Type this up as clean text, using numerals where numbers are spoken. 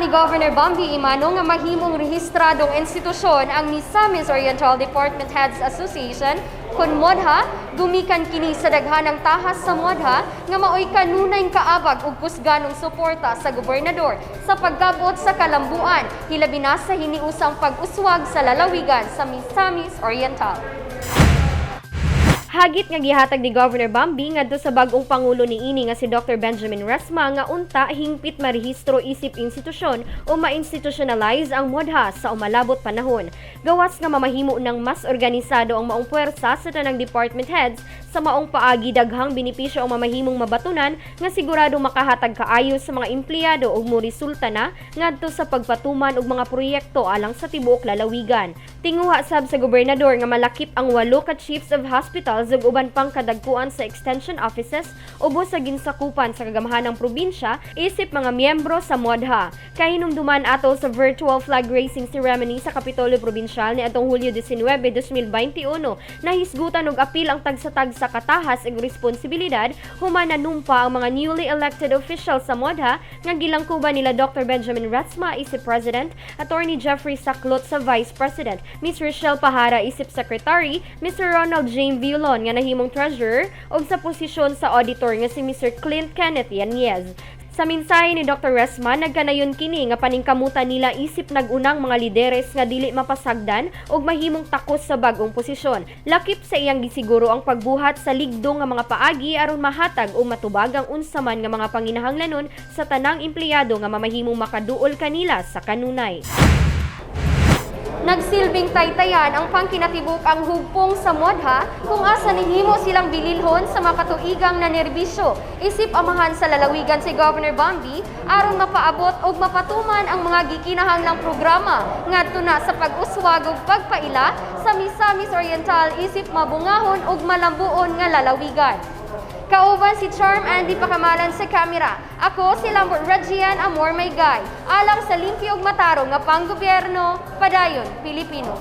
ni Governor Bambi Imano nga mahimong rehistradong institusyon ang Misamis Oriental Department Heads Association kun Modha, gumikan kini sa daghanang tahas sa Modha nga maoy kanunay kaabag ug kusganong suporta sa gobernador sa paggabot sa kalambuan hilabi na sa hiniusang pag-uswag sa lalawigan sa Misamis Oriental. Hagit nga gihatag ni Governor Bambi ngadto sa bag-ong pangulo niini nga si Dr. Benjamin Resma nga unta hingpit marehistro isip institusyon o ma-institutionalize ang Modha sa umalabot panahon. Gawas nga mamahimo ng mas organisado ang maong puwersa sa tanang department heads sa maong paagi daghang benepisyo ang mamahimong mabatunan nga sigurado makahatag kaayo sa mga empleyado ug moresulta na ngadto sa pagpatuman og mga proyekto alang sa tibuok lalawigan. Tinguha sab sa gobernador nga malakip ang 8 ka chiefs of hospitals ug uban pang kadagkuan sa extension offices ubos sa ginsakupan sa kagamahanang probinsya isip mga miyembro sa Modha. Kahinumduman ato sa virtual flag raising ceremony sa Kapitolyo Probinsyal niadtong Hulyo 19, 2021 nahisgutan og apil ang tagsa-tag sa katahas ug responsibilidad human nanumpa ang mga newly elected officials sa Modha nga gilangkuban nila Dr. Benjamin Resma isip President, Attorney Jeffrey Saclot sa Vice President, Ms. Rochelle Pahara isip Secretary, Mr. Ronald James Vilon nga nahimong treasurer ug sa posisyon sa auditor nga si Mr. Clint Kenneth Yanez. Sa mensahe ni Dr. Resma, nagkanayon kini nga paningkamutan nila isip nagunang mga lideres nga dili mapasagdan ug mahimong takos sa bag-ong posisyon. Lakip sa iyang gisiguro ang pagbuhat sa ligdong nga mga paagi aron mahatag o matubag ang unsaman nga mga panginahanglanon sa tanang empleyado nga mamahimong makaduol kanila sa kanunay. Nagsilbing taytayan ang pangkinatibuk ang hugpong sa Modha kung asa nihimo silang bililhon sa makatuigang na nerbisyo isip amahan sa lalawigan si Governor Bambi aron mapaabot og mapatuman ang mga gikinahanglang programa ngadto na sa pag-uswag ug pagpaila sa Misamis Oriental isip mabungahon ug malambuon nga lalawigan. Kauban si Charm Andy Pakamalan sa kamera. Ako si Lambert Regian Amor Maygay. Alang sa limpyo ug matarong nga panggobyerno, padayon Pilipino.